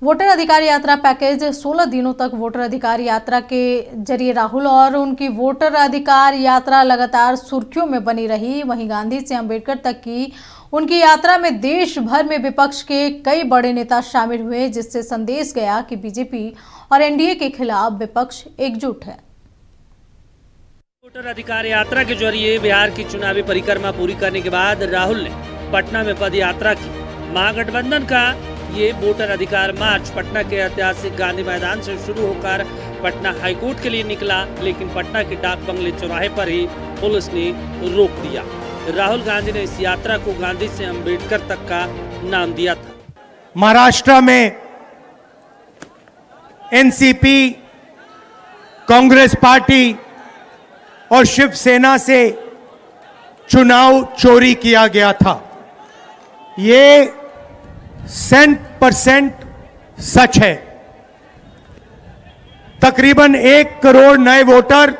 Voter अधिकार यात्रा package 16 दिनों तक वोटर अधिकार यात्रा के जरिए राहुल और उनकी वोटर अधिकार यात्रा लगातार सुर्खियों में बनी रही। वहीं गांधी से अंबेडकर तक की उनकी यात्रा में देश भर में विपक्ष के कई बड़े नेता शामिल हुए, जिससे संदेश गया कि बीजेपी और एनडीए के खिलाफ विपक्ष एकजुट है। वोटर अधिकार यात्रा के जरिए बिहार की चुनावी परिक्रमा पूरी करने के बाद राहुल ने पटना में पद यात्रा की। महागठबंधन का ये वोटर अधिकार मार्च पटना के ऐतिहासिक गांधी मैदान से शुरू होकर पटना हाईकोर्ट के लिए निकला, लेकिन पटना के डाक बंगले चौराहे पर ही पुलिस ने रोक दिया। राहुल गांधी ने इस यात्रा को गांधी से अंबेडकर तक का नाम दिया था। महाराष्ट्र में एनसीपी, कांग्रेस पार्टी और शिवसेना से चुनाव चोरी किया गया था। ये 100% सच है। तकरीबन 1 करोड़ नए वोटर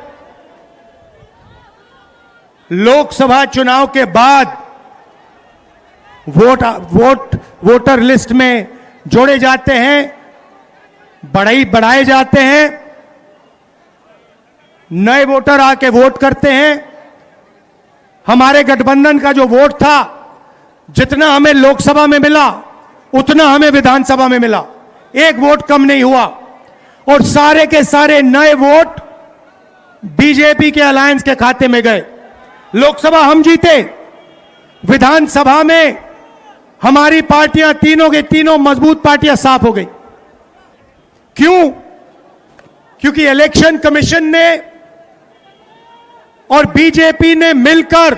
लोकसभा चुनाव के बाद वोटर लिस्ट में जोड़े जाते हैं, बढ़ाए जाते हैं। नए वोटर आके वोट करते हैं। हमारे गठबंधन का जो वोट था, जितना हमें लोकसभा में मिला उतना हमें विधानसभा में मिला, 1 वोट कम नहीं हुआ। और सारे के सारे नए वोट बीजेपी के अलायंस के खाते में गए। लोकसभा हम जीते, विधानसभा में हमारी पार्टियां तीनों के तीनों मजबूत पार्टियां साफ हो गई। क्यों? क्योंकि इलेक्शन कमीशन ने और बीजेपी ने मिलकर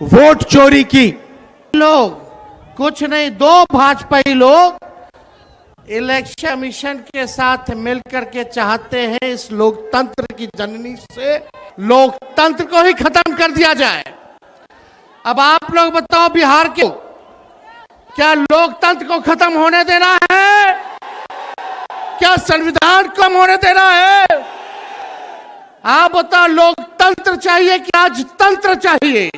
वोट चोरी की। लोग कुछ नहीं, 2 भाजपाई लोग इलेक्शन कमीशन के साथ मिलकर के चाहते हैं इस लोकतंत्र की जननी से लोकतंत्र को ही खत्म कर दिया जाए। अब आप लोग बताओ, बिहार के क्या लोकतंत्र को खत्म होने देना है? क्या संविधान कम होने देना है? आप बताओ, लोकतंत्र चाहिए कि राजतंत्र चाहिए?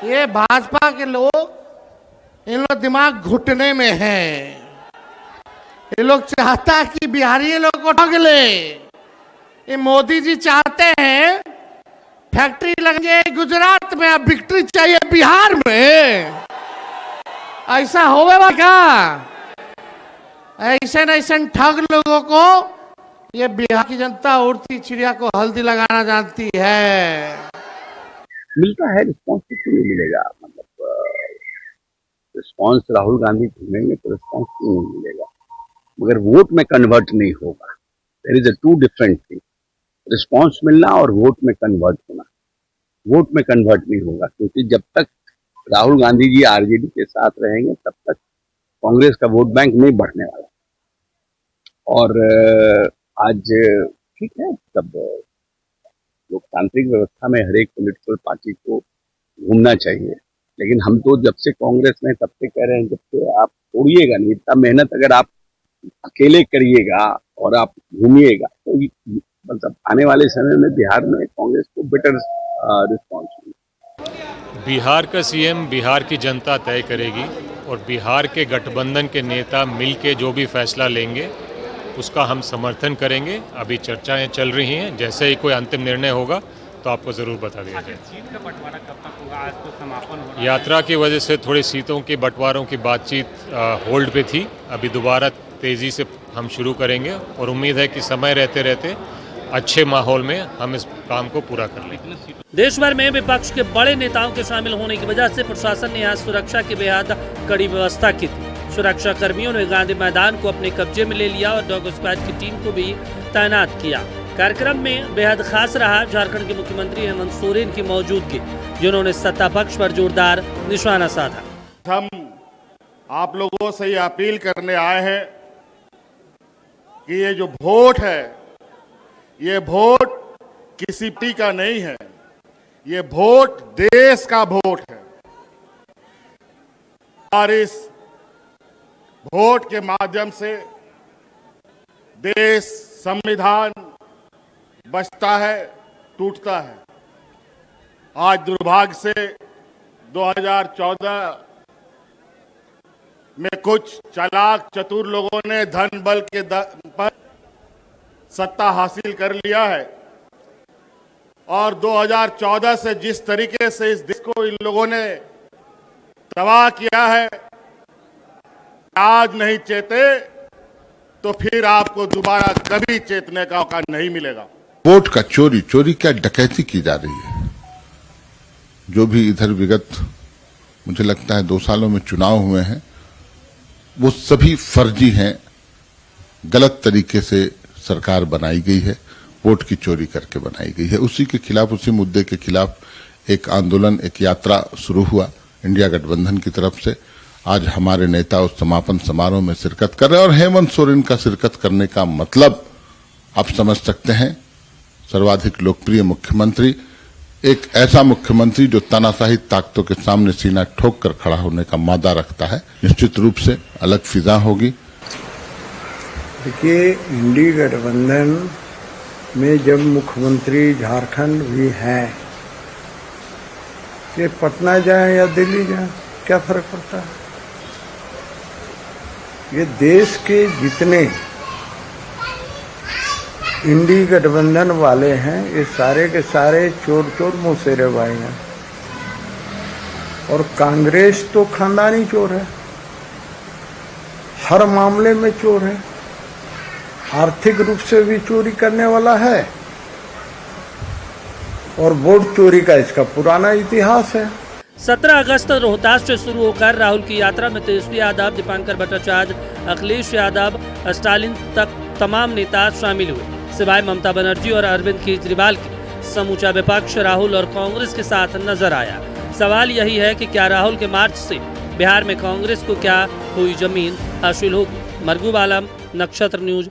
ये भाजपा के लोग, इन लोग दिमाग घुटने में है। ये लोग चाहता है कि बिहारी लोग को ठग ले। ये मोदी जी चाहते हैं फैक्ट्री लगे गुजरात में, अब विक्ट्री चाहिए बिहार में। ऐसा होगा क्या? ऐसे ठग लोगों को ये बिहार की जनता उड़ती चिड़िया को हल्दी लगाना जानती है। मिलता है, रिस्पॉन्स क्यों नहीं मिलेगा? मतलब रिस्पॉन्स राहुल गांधी ढूंढेंगे तो रिस्पॉन्स क्यों नहीं मिलेगा? मगर वोट में कन्वर्ट नहीं होगा। There is a 2 different thing, response मिलना और वोट में कन्वर्ट होना। वोट में कन्वर्ट नहीं होगा, क्योंकि जब तक राहुल गांधी जी आरजेडी के साथ रहेंगे तब तक कांग्रेस का वोट बैंक नहीं बढ़ने वाला। और आज ठीक है, तब लोकतांत्रिक व्यवस्था में हर एक पॉलिटिकल पार्टी को घूमना चाहिए, लेकिन हम तो जब से कांग्रेस में तब से कह रहे हैं, जब से आप छोड़िएगा नहीं, इतना मेहनत अगर आप अकेले करिएगा और आप घूमिएगा तो मतलब आने वाले समय में बिहार में कांग्रेस को बेटर रिस्पॉन्स मिलेगा। बिहार का सीएम बिहार की जनता तय करेगी और बिहार के गठबंधन के नेता मिलके जो भी फैसला लेंगे उसका हम समर्थन करेंगे। अभी चर्चाएं चल रही हैं, जैसे ही कोई अंतिम निर्णय होगा तो आपको ज़रूर बता दिया जाए। सीट का बंटवारा कब तक होगा? आज तो समापन हो रहा है। यात्रा की वजह से थोड़ी सीटों के बंटवारों की बातचीत होल्ड पे थी। अभी दोबारा तेज़ी से हम शुरू करेंगे और उम्मीद है कि समय रहते रहते अच्छे माहौल में हम इस काम को पूरा कर लेंगे। देश भर में विपक्ष के बड़े नेताओं के शामिल होने की वजह से प्रशासन ने यहाँ सुरक्षा की बेहद कड़ी व्यवस्था की थी। सुरक्षा कर्मियों ने गांधी मैदान को अपने कब्जे में ले लिया और डॉग स्क्वाड की टीम को भी तैनात किया। कार्यक्रम में बेहद खास रहा झारखंड के मुख्यमंत्री हेमंत सोरेन की मौजूदगी, जिन्होंने सत्ता पक्ष पर जोरदार निशाना साधा। हम आप लोगों से ये अपील करने आए हैं कि ये जो वोट है, ये वोट किसी पार्टी का नहीं है, ये वोट देश का वोट है। और इस वोट के माध्यम से देश, संविधान बचता है, टूटता है। आज दुर्भाग्य से 2014 में कुछ चालाक चतुर लोगों ने धन बल के पर सत्ता हासिल कर लिया है और 2014 से जिस तरीके से इस देश को इन लोगों ने तबाह किया है, आज नहीं चेते तो फिर आपको दोबारा कभी चेतने का मौका नहीं मिलेगा। वोट का चोरी क्या डकैती की जा रही है। जो भी इधर विगत मुझे लगता है 2 सालों में चुनाव हुए हैं वो सभी फर्जी हैं, गलत तरीके से सरकार बनाई गई है, वोट की चोरी करके बनाई गई है। उसी के खिलाफ, उसी मुद्दे के खिलाफ एक आंदोलन, एक यात्रा शुरू हुआ इंडिया गठबंधन की तरफ से। आज हमारे नेता उस समापन समारोह में शिरकत कर रहे हैं और हेमंत सोरेन का शिरकत करने का मतलब आप समझ सकते हैं। सर्वाधिक लोकप्रिय मुख्यमंत्री, एक ऐसा मुख्यमंत्री जो तानाशाही ताकतों के सामने सीना ठोक कर खड़ा होने का मादा रखता है, निश्चित रूप से अलग फिजा होगी। देखिए, इंडी गठबंधन में जब मुख्यमंत्री झारखंड भी हैं, ये पटना जाए या दिल्ली जाए क्या फर्क पड़ता है। ये देश के जितने इंडी गठबंधन वाले हैं ये सारे के सारे चोर चोर मुसेरे भाई हैं और कांग्रेस तो खानदानी चोर है, हर मामले में चोर है, आर्थिक रूप से भी चोरी करने वाला है और वोट चोरी का इसका पुराना इतिहास है। 17 अगस्त रोहतास से शुरू होकर राहुल की यात्रा में तेजस्वी यादव, दीपांकर भट्टाचार्य, अखिलेश यादव, स्टालिन तक तमाम नेता शामिल हुए। सिवाय ममता बनर्जी और अरविंद केजरीवाल के समूचा विपक्ष राहुल और कांग्रेस के साथ नजर आया। सवाल यही है कि क्या राहुल के मार्च से बिहार में कांग्रेस को क्या कोई जमीन हासिल होगी। मरगूब आलम, नक्षत्र न्यूज।